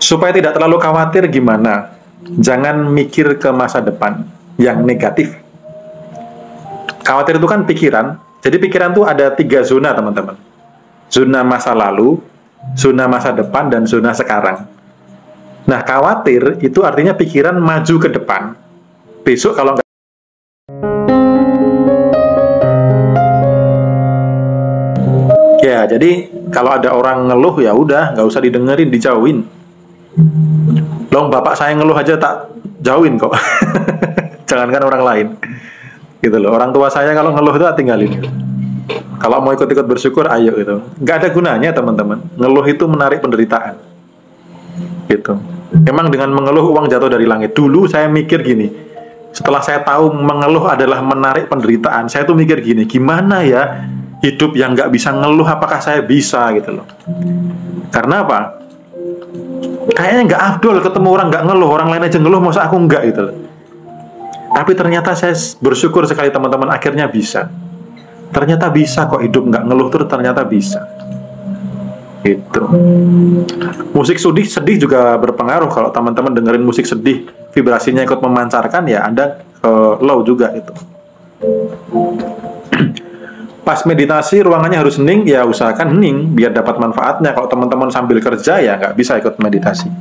Supaya tidak terlalu khawatir gimana? Jangan mikir ke masa depan yang negatif. Khawatir itu kan pikiran. Jadi pikiran itu ada 3 zona, teman-teman. Zona masa lalu, zona masa depan, dan zona sekarang. Nah, khawatir itu artinya pikiran maju ke depan. Besok kalau nggak... Ya, jadi kalau ada orang ngeluh, ya udah, nggak usah didengerin, dijauhin. Loh, bapak saya ngeluh aja tak jauhin kok. Jangankan orang lain. Gitu loh. Orang tua saya kalau ngeluh itu tak tinggalin. Kalau mau ikut-ikut bersyukur, ayo gitu. Nggak ada gunanya, teman-teman. Ngeluh itu menarik penderitaan. Gitu. Memang dengan mengeluh uang jatuh dari langit. Dulu saya mikir gini. Setelah saya tahu mengeluh adalah menarik penderitaan, saya tuh mikir gini, gimana ya hidup yang nggak bisa ngeluh, apakah saya bisa gitu loh. Karena apa? Kayaknya nggak afdol ketemu orang nggak ngeluh, orang lain aja ngeluh, masa aku nggak gitu loh. Tapi ternyata saya bersyukur sekali, teman-teman, akhirnya bisa. Ternyata bisa kok hidup nggak ngeluh tuh, ternyata bisa. Gitu. Musik sedih juga berpengaruh. Kalau teman-teman dengerin musik sedih, vibrasinya ikut memancarkan, ya Anda low juga itu. Pas meditasi ruangannya harus hening, ya usahakan hening biar dapat manfaatnya. Kalau teman-teman sambil kerja, ya nggak bisa ikut meditasi.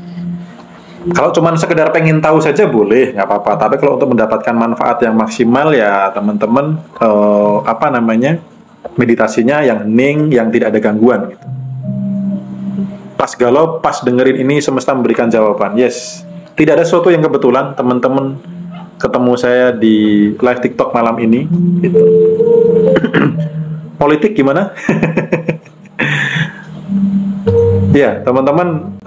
Kalau cuma sekedar pengen tahu saja boleh, nggak apa-apa. Tapi kalau untuk mendapatkan manfaat yang maksimal, ya teman-teman meditasinya yang hening, yang tidak ada gangguan gitu. Pas galau, pas dengerin ini, semesta memberikan jawaban. Yes, tidak ada sesuatu yang kebetulan. Teman-teman ketemu saya di live TikTok malam ini gitu. Politik gimana? Ya, teman-teman,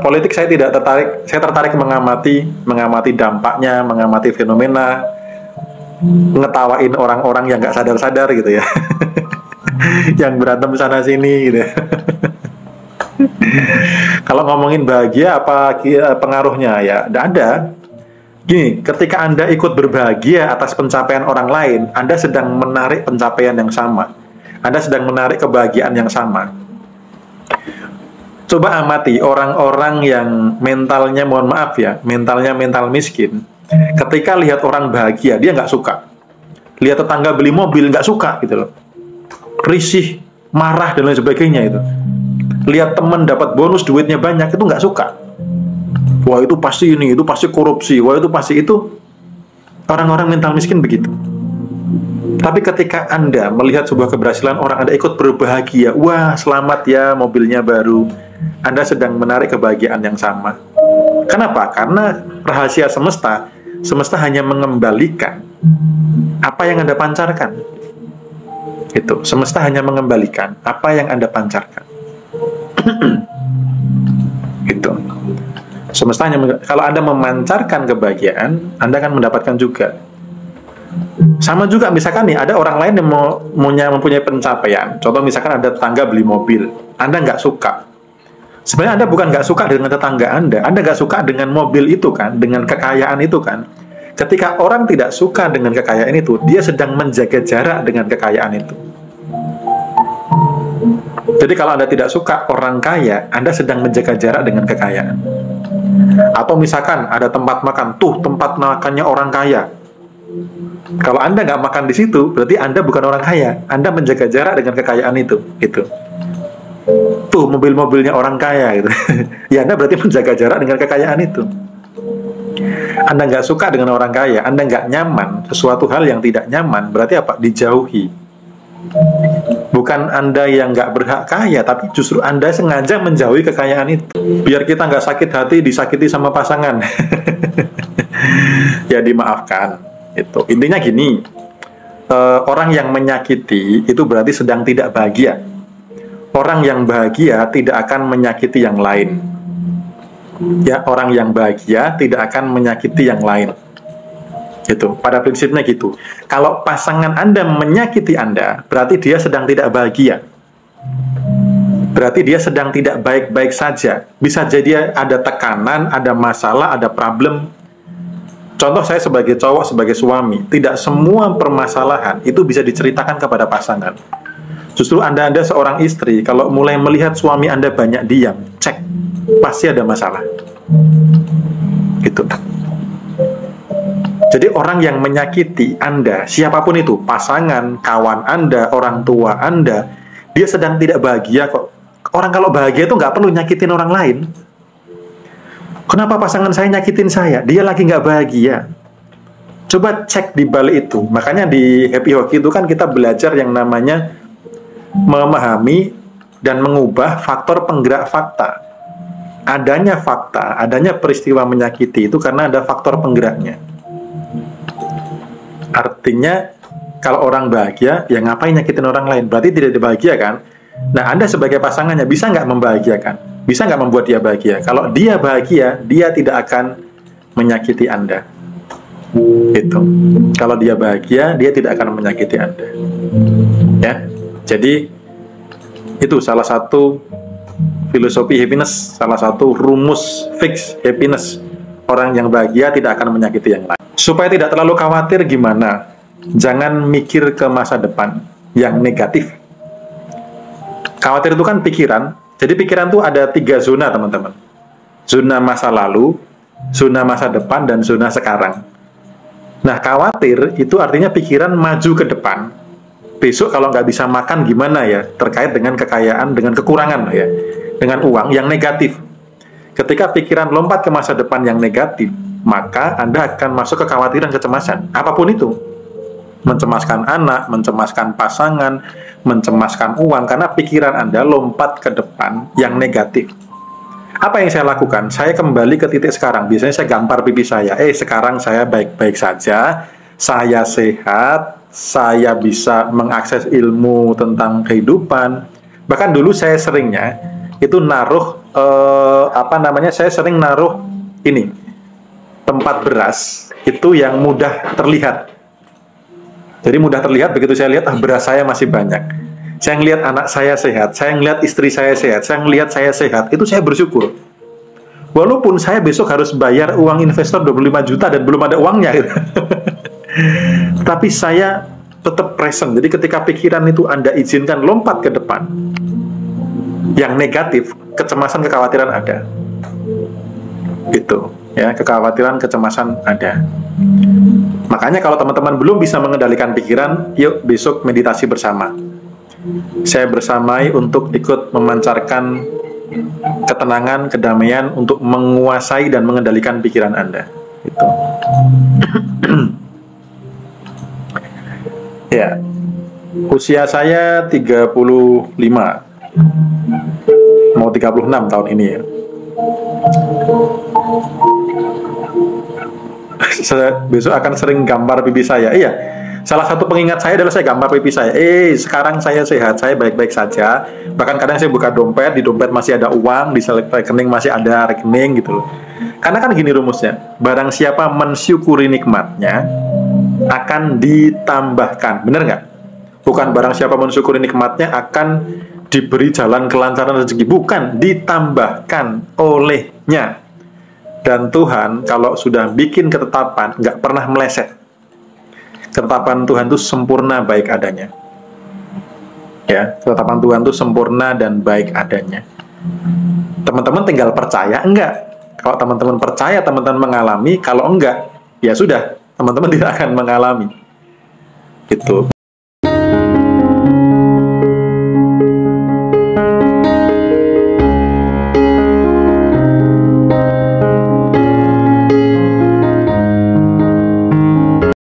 politik saya tidak tertarik. Saya tertarik mengamati dampaknya, mengamati fenomena, ngetawain orang-orang yang nggak sadar-sadar gitu ya. Yang berantem sana sini gitu ya. Kalau ngomongin bahagia, apa pengaruhnya? Ya, tidak ada. Gini, ketika Anda ikut berbahagia atas pencapaian orang lain, Anda sedang menarik pencapaian yang sama. Anda sedang menarik kebahagiaan yang sama. Coba amati orang-orang yang mentalnya, mohon maaf ya, mentalnya mental miskin. Ketika lihat orang bahagia, dia nggak suka. Lihat tetangga beli mobil, nggak suka gitu loh. Risih, marah, dan lain sebagainya itu. Lihat teman dapat bonus, duitnya banyak, itu nggak suka. Wah, itu pasti ini, itu pasti korupsi, wah itu pasti itu. Orang-orang mental miskin begitu. Tapi ketika Anda melihat sebuah keberhasilan orang, Anda ikut berbahagia, wah selamat ya mobilnya baru, Anda sedang menarik kebahagiaan yang sama. Kenapa? Karena rahasia semesta, semesta hanya mengembalikan apa yang Anda pancarkan. Itu, semesta hanya mengembalikan apa yang Anda pancarkan. Gitu. Semesta hanya kalau Anda memancarkan kebahagiaan, Anda akan mendapatkan juga. Sama juga misalkan nih, ada orang lain yang mempunyai pencapaian. Contoh misalkan ada tetangga beli mobil, Anda nggak suka. Sebenarnya Anda bukan nggak suka dengan tetangga Anda nggak suka dengan mobil itu kan, dengan kekayaan itu kan. Ketika orang tidak suka dengan kekayaan itu, dia sedang menjaga jarak dengan kekayaan itu. Jadi kalau Anda tidak suka orang kaya, Anda sedang menjaga jarak dengan kekayaan. Atau misalkan ada tempat makan, tuh tempat makannya orang kaya. Kalau Anda nggak makan di situ, berarti Anda bukan orang kaya. Anda menjaga jarak dengan kekayaan itu. Gitu. Tuh mobil-mobilnya orang kaya gitu. Ya Anda berarti menjaga jarak dengan kekayaan itu. Anda nggak suka dengan orang kaya, Anda nggak nyaman, sesuatu hal yang tidak nyaman, berarti apa? Dijauhi. Bukan Anda yang nggak berhak kaya, tapi justru Anda sengaja menjauhi kekayaan itu. Biar kita nggak sakit hati disakiti sama pasangan. Ya dimaafkan. Itu. Intinya gini, orang yang menyakiti itu berarti sedang tidak bahagia. Orang yang bahagia tidak akan menyakiti yang lain. Ya, orang yang bahagia tidak akan menyakiti yang lain. Gitu. Pada prinsipnya gitu. Kalau pasangan Anda menyakiti Anda, berarti dia sedang tidak bahagia. Berarti dia sedang tidak baik-baik saja. Bisa jadi ada tekanan, ada masalah, ada problem. Contoh saya sebagai cowok, sebagai suami, tidak semua permasalahan itu bisa diceritakan kepada pasangan. Justru Anda seorang istri, kalau mulai melihat suami Anda banyak diam, cek, pasti ada masalah. Gitu. Jadi orang yang menyakiti Anda, siapapun itu, pasangan, kawan Anda, orang tua Anda, dia sedang tidak bahagia kok. Orang kalau bahagia itu nggak perlu nyakitin orang lain. Kenapa pasangan saya nyakitin saya? Dia lagi nggak bahagia. Coba cek di balik itu. Makanya di Happy Hoki itu kan kita belajar yang namanya memahami dan mengubah faktor penggerak fakta. Adanya fakta, adanya peristiwa menyakiti itu karena ada faktor penggeraknya. Artinya kalau orang bahagia, ya ngapain nyakitin orang lain? Berarti tidak bahagia kan? Nah, Anda sebagai pasangannya bisa nggak membahagiakan? Bisa nggak membuat dia bahagia? Kalau dia bahagia, dia tidak akan menyakiti Anda. Itu. Kalau dia bahagia, dia tidak akan menyakiti Anda. Ya. Jadi itu salah satu filosofi happiness, salah satu rumus fix happiness. Orang yang bahagia tidak akan menyakiti yang lain. Supaya tidak terlalu khawatir gimana? Jangan mikir ke masa depan yang negatif. Khawatir itu kan pikiran. Jadi pikiran itu ada 3 zona, teman-teman. Zona masa lalu, zona masa depan, dan zona sekarang. Nah, khawatir itu artinya pikiran maju ke depan. Besok kalau nggak bisa makan gimana ya? Terkait dengan kekayaan, dengan kekurangan ya. Dengan uang yang negatif. Ketika pikiran lompat ke masa depan yang negatif, maka Anda akan masuk ke kekhawatiran, kecemasan. Apapun itu. Mencemaskan anak, mencemaskan pasangan, mencemaskan uang, karena pikiran Anda lompat ke depan yang negatif. Apa yang saya lakukan? Saya kembali ke titik sekarang. Biasanya saya gampar pipi saya. Sekarang saya baik-baik saja, saya sehat, saya bisa mengakses ilmu tentang kehidupan. Bahkan dulu saya seringnya itu naruh saya sering naruh ini tempat beras itu yang mudah terlihat. Jadi mudah terlihat, begitu saya lihat, beras saya masih banyak. Saya ngelihat anak saya sehat, saya ngelihat istri saya sehat, saya ngelihat saya sehat, itu saya bersyukur. Walaupun saya besok harus bayar uang investor 25 juta dan belum ada uangnya. Gitu. Tapi saya tetap present. Jadi ketika pikiran itu Anda izinkan lompat ke depan, yang negatif, kecemasan, kekhawatiran ada. Gitu. Ya, kekhawatiran, kecemasan ada. Makanya kalau teman-teman belum bisa mengendalikan pikiran, yuk besok meditasi bersama. Saya bersamai untuk ikut memancarkan ketenangan, kedamaian untuk menguasai dan mengendalikan pikiran Anda. Gitu. Ya. Usia saya 35. Mau 36 tahun ini ya. Besok akan sering gambar pipi saya. Iya, salah satu pengingat saya adalah saya gambar pipi saya. Sekarang saya sehat, saya baik-baik saja. Bahkan kadang saya buka dompet, di dompet masih ada uang, di rekening masih ada rekening gitu loh. Karena kan gini rumusnya, barang siapa mensyukuri nikmatnya akan ditambahkan. Bener nggak? Bukan barang siapa mensyukuri nikmatnya akan diberi jalan kelancaran rezeki. Bukan, ditambahkan olehnya. Dan Tuhan kalau sudah bikin ketetapan nggak pernah meleset. Ketetapan Tuhan itu sempurna baik adanya. Ya, ketetapan Tuhan itu sempurna dan baik adanya. Teman-teman tinggal percaya enggak. Kalau teman-teman percaya, teman-teman mengalami. Kalau enggak, ya sudah, teman-teman tidak akan mengalami. Gitu.